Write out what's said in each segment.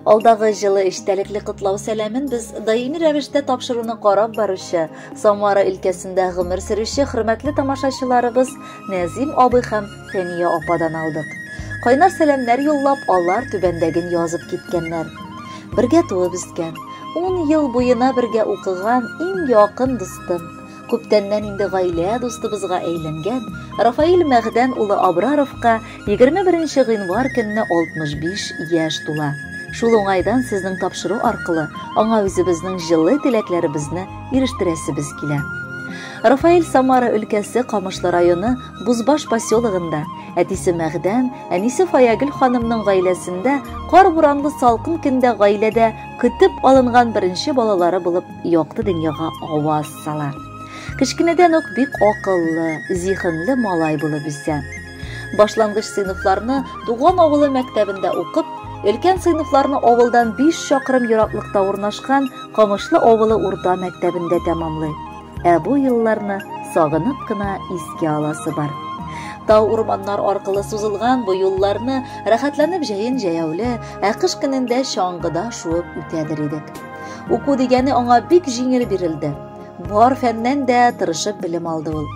Алдагы җылы эчтәлекле котлау сәламен без даими рәвештә тапшыруны карап баручы, Самара өлкәсендә гомер сөрүче хөрмәтле тамашачыларыбыз Нәзим абый һәм Фәния ападан алдык. Кайнар сәламнәр юллап, алар түбәндәген язып киткәннәр. Бергә туып үскән, 10 ел буена бергә укыган иң якын дустым, күптәннән инде гаилә дустыбызга әйләнгән Рафаил Мәгъдән улы Абраровка 21 гыйнвар көнне 65 яшь тула. Шул уңайдан сезнең тапшыру аркылы аңа үзебезнең җылы теләкләребезне ирештерәсебез килә. Рафаил Самара өлкәсе Камышлы районы Бузбаш поселогында, әтисе Мәгъдән, әнисе Фаягөл ханымның гаиләсендә кар буранлы салкын көндә гаиләдә көтеп алынган беренче балалары булып якты дөньяга аваз сала. Кечкенәдән үк бик акыллы, зиһенле малай булып үсә. Башлангыч сыйныфларны туган авылы мәктәбендә укып, өлкән сыйныфларны авылдан 5 чакрым ераклыкта урнашкан Камышлы авылы урта мәктәбендә тәмамлый. Бу елларны сагынып кына искә аласы бар. Тау урманнар аркылы сузылган бу юлларны рәхәтләнеп җәен-җәяүле, кыш көнендә чаңгыда шуып үтәдер идек. Уку дигәне аңа бик җиңел бирелде. Бар фәннән дә тырышып белем алды ул.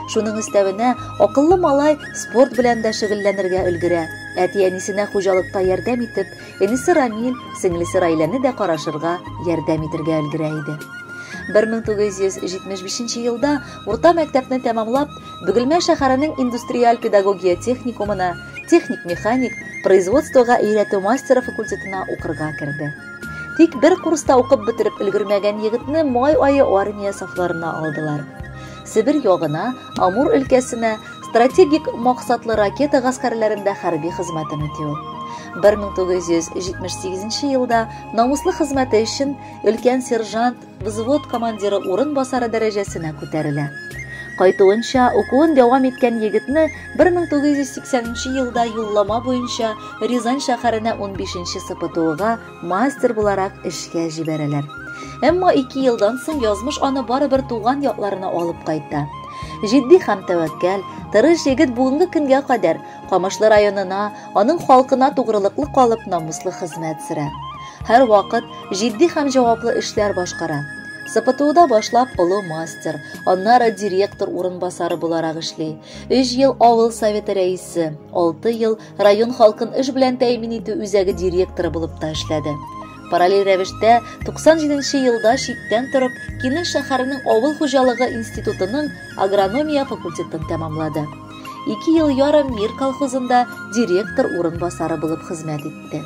Шуның өстәвенә акыллы малай спорт белән дә шөгыльләнергә өлгерә. Әти-әнисенә хуҗалыкта ярдәм итеп, энесе Рамил, сеңлесе Райләне дә карашырга, ярдәм итәргә өлгерә иде. 1975 елда урта мәктәпне тәмамлап, Бөгелмә шәһәренең индустриаль педагогия техникумына, техник-механик, производствога өйрәтү мастеры факультетына укырга керде. Тик бер курста укып бетереп өлгермәгән егетне май айы армия сафларына алдылар. Сибир ягына, Амур өлкәсенә стратегик максатлы ракета гаскәрләрендә хәрби хезмәтен үти ул. 1978 елда намуслы хезмәте өчен өлкән сержант, взвод командиры урынбасары дәрәҗәсенә күтәрелә. Кайтуынча, укуын дәвам иткән егетне 1980 елда юллама буенча Рязань шәһәренә 15-нче СПТУга мастер буларак эшкә җибәрәләр. Әмма 2 елдан соң язмыш аны барыбер туган якларына алып кайта. Җитди һәм тәвәккәл, тырыш егет бүгенге көнгә кадәр Камышлы районына, аның халкына тугрылыклы калып намуслы хезмәт сөрә. Һәр вакыт җитди һәм җаваплы эшләр башкара. СПТУда башлап олы мастер, аннары директор урынбасары буларак эшли. 3 ел авыл советы рәисе, 6 ел район халкын эш белән тәэмин итү үзәге директоры булып та эшләде. Параллель рәвештә 97 елда читтән торып, Кинеш шәһәренең авыл хуҗалыгы институтының агрономия факультетын тәмамлады. 2 ел ярым Мир колхозында директор урынбасары булып хезмәт итте.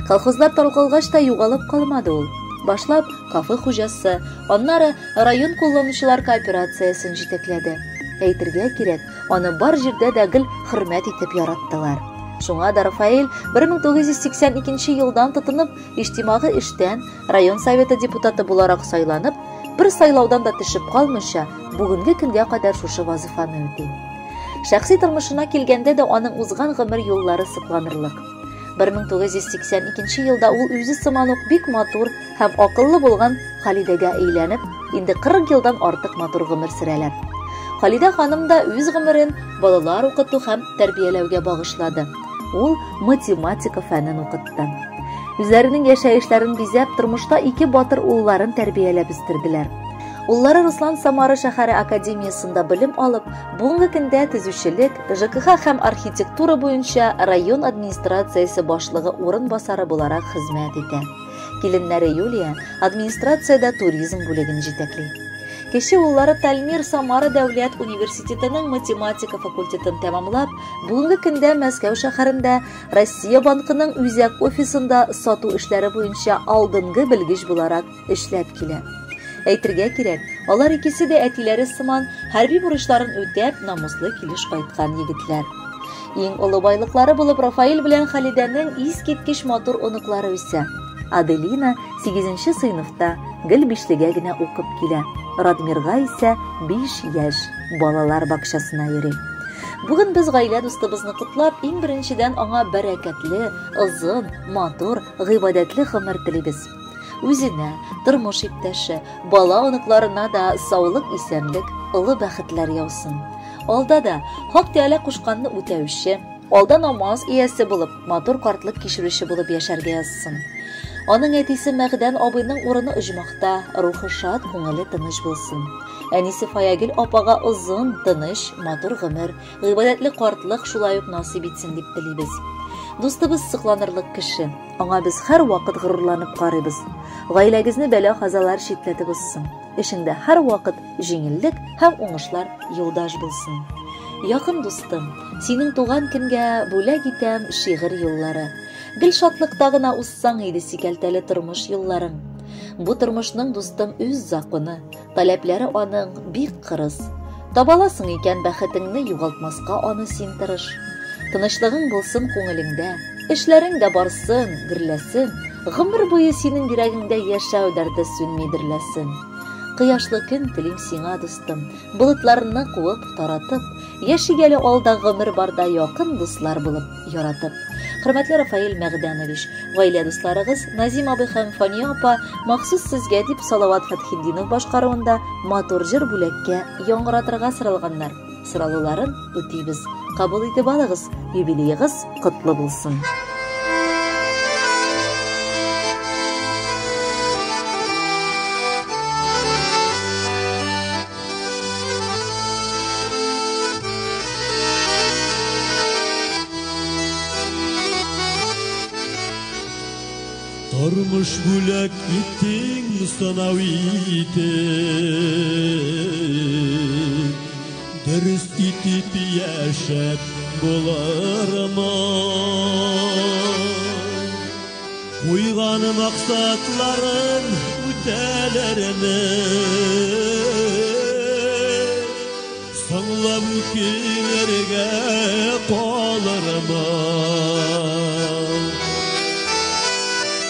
Колхозлар таркалгач та югалып калмады ул. Башлап кафе хуҗасы, аннары район кулланучылар кооперациясын җитәкләде. Әйтергә кирәк, аны бар җирдә дә гел хөрмәт итеп яраттылар. Шуңа да Рафаил 1982 елдан тотынып, иҗтимагый эштән район советы депутаты буларак сайланып, бер сайлаудан да төшеп калмыйча, бүгенге көнгә кадәр шушы вазифаны үти. Шәхси тормышына килгәндә дә аның узган гомер юллары сыкланырлык. 1982 елда ул үзе сыман ук бик матур һәм акыллы булган Халидәгә әйләнеп, инде 40 елдан артык матур гомер сөрәләр. Халидә ханым да үз гомерен балалар укыту һәм тәрбияләүгә багышлады. Ул математика фәнен укытты. Үзләренең яшәешләрен бизәп, тормышта 2 батыр улларын тәрбияләп үстерделәр. Уллары Руслан Самара шәһәре академиясында белем алып, бүгенге көндә төзүчелек, ЖКХ һәм архитектура буенча район администрациясе башлыгы урынбасары буларак хезмәт итә. Киленнәре Юлия администрациядә туризм бүлеген җитәкли. Кеше уллары Тальмир Самара дәүләт университетының математика факультетын тәмамлап, бүгенге көндә Мәскәү шәһәрендә Россия банкының үзәк офисында сату эшләре буенча алдынгы белгеч буларак эшләп килә. Әйтергә кирәк, алар икесе дә әтиләре сыман хәрби бурычларын үтәп, намуслы килеш кайткан егетләр. Иң олы байлыклары булып Рафаил белән Халидәнең искиткеч матур оныклары үсә. Аделина 8-нче сыйныфта, гел 5-легә генә укып килә. Радмирга исә 5 яшь, балалар бакчасына йөри. Бүген без гаилә дустыбызны котлап, иң беренчедән аңа бәрәкәтле, озын, матур, гыйбадәтле гомер телибез. Үзенә, тормыш иптәше, бала оныкларына да саулык, исәнлек, олы бәхетләр яусын. Алда да хак Тәгалә кушканны үтәүче, Алда намаз иясе булып, матур картлык кичерүче булып яшәргә язсын. Аның әтисе Мәгъдән абыйның урыны оҗмакта, рухы шат, күңеле тыныч булсын. Әнисе Фаягил апага озын, тыныч, матур гомер, гыйбадәтле картлык шулай ук насыйп итсен дип телибез. Дустыбыз сыкланырлык кеше. Аңа без һәр вакыт горурланып карыйбыз. Гаиләгезне бәла-казалар читләтеп узсын. Эшеңдә һәр вакыт җиңеллек һәм уңышлар юлдаш булсын. Якын дустым, синең туган көнгә бүләк итәм шигырь юллары. Гел шатлыкта гына уссаң иде сикәлтәле тормыш юлларың. Бу тормышның дустым үз законы, таләпләре аның бик кырыс. Табаласың икән бәхетеңне югалтмаска аны син тырыш. Тынычлыгың булсын күңелеңдә, эшләрең дә барсын, гөрләсен, гомер буе синең йөрәгеңдә яшәү дәрте сүнмидерләсен. Кыяшлы көн телим сиңа дустым, болытларны куып таратып, яшигәле алда гомер барда якын дуслар булып яратып. Хөрмәтле Рафаил Мәгъдәнович, гаилә дусларыгыз Назим абый һәм Фания апа махсус сезгә дип Салават Фатхетдинов башкаруында матур җыр бүләккә яңгыратырга сыралганнар. Сыралуларын үтибез. Кабул итеп алыгыз, юбилейгыз котлы булсын. Tormuş bulak gittin sınav itip Dürüst itip yaşap bularıma Uyganı maksatların ütelerine Sanlam kilerge qolarıma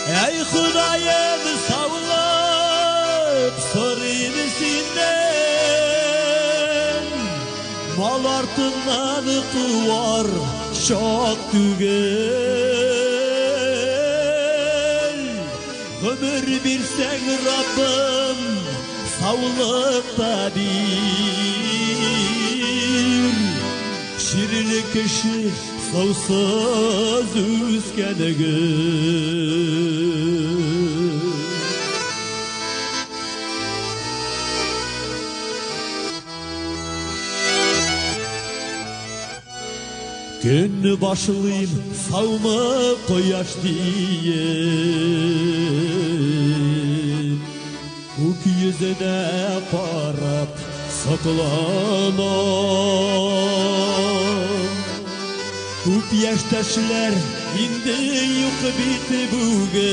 Ey Xudayım savlap sarayım senden Mal artından kıvar şok tügel Ömür birsen Rabbim savlıkta bir Şirli kişi savsız üskenegir Günü başlayayım savma koyaş diye Uk yüzüne parap saklanam Kup yaştaşlar indi yok biti bugün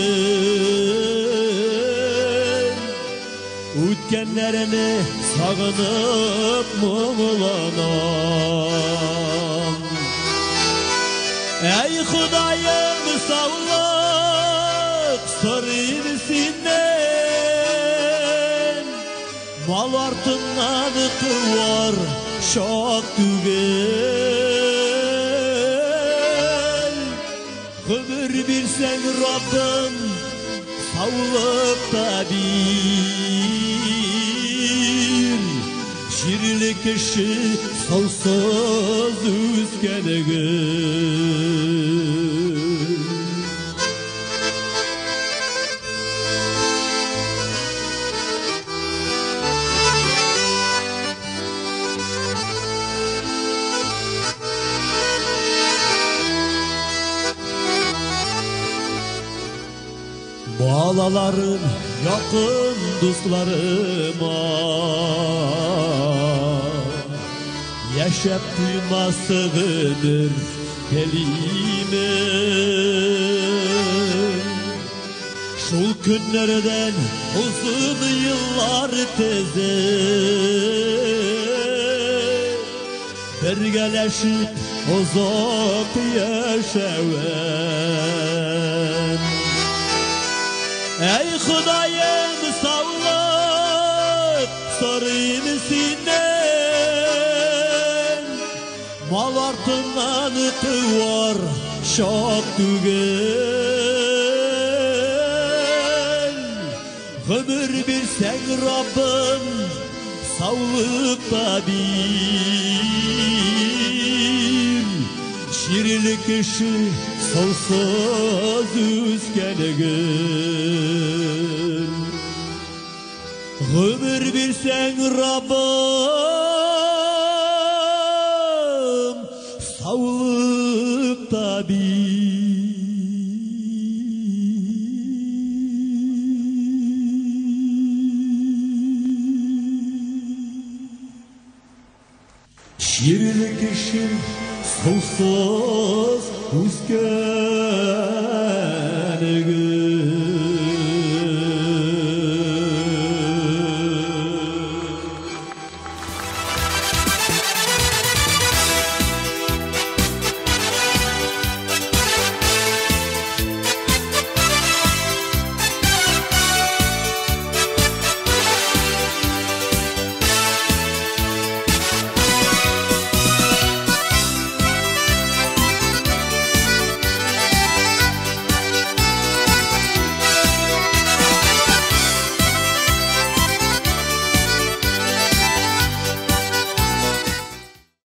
Ütkenlerini sağınıp muğlanam Ey Xudayım sağlık sarayım senden Mal artından kıvar şok tügel Ömür birsen Rabbim sağlıkta bir Şirli kişi savsız üskenegir Bağlalarım yakın dostlarıma Yaşap duymasıdır kelime Şul günlerden uzun yıllar teze Birgeleşip uzak yaşayan Ey Xudayım savlap sarayım senden Mal artından kıvar şok tügel Ömür birsen Rabbim savlıkta bir Şiirli kişi sonsuz üzgenegin Ömür birsen Rabbim Sağlık tabi Şiirli kişi sonsuz üzgenegin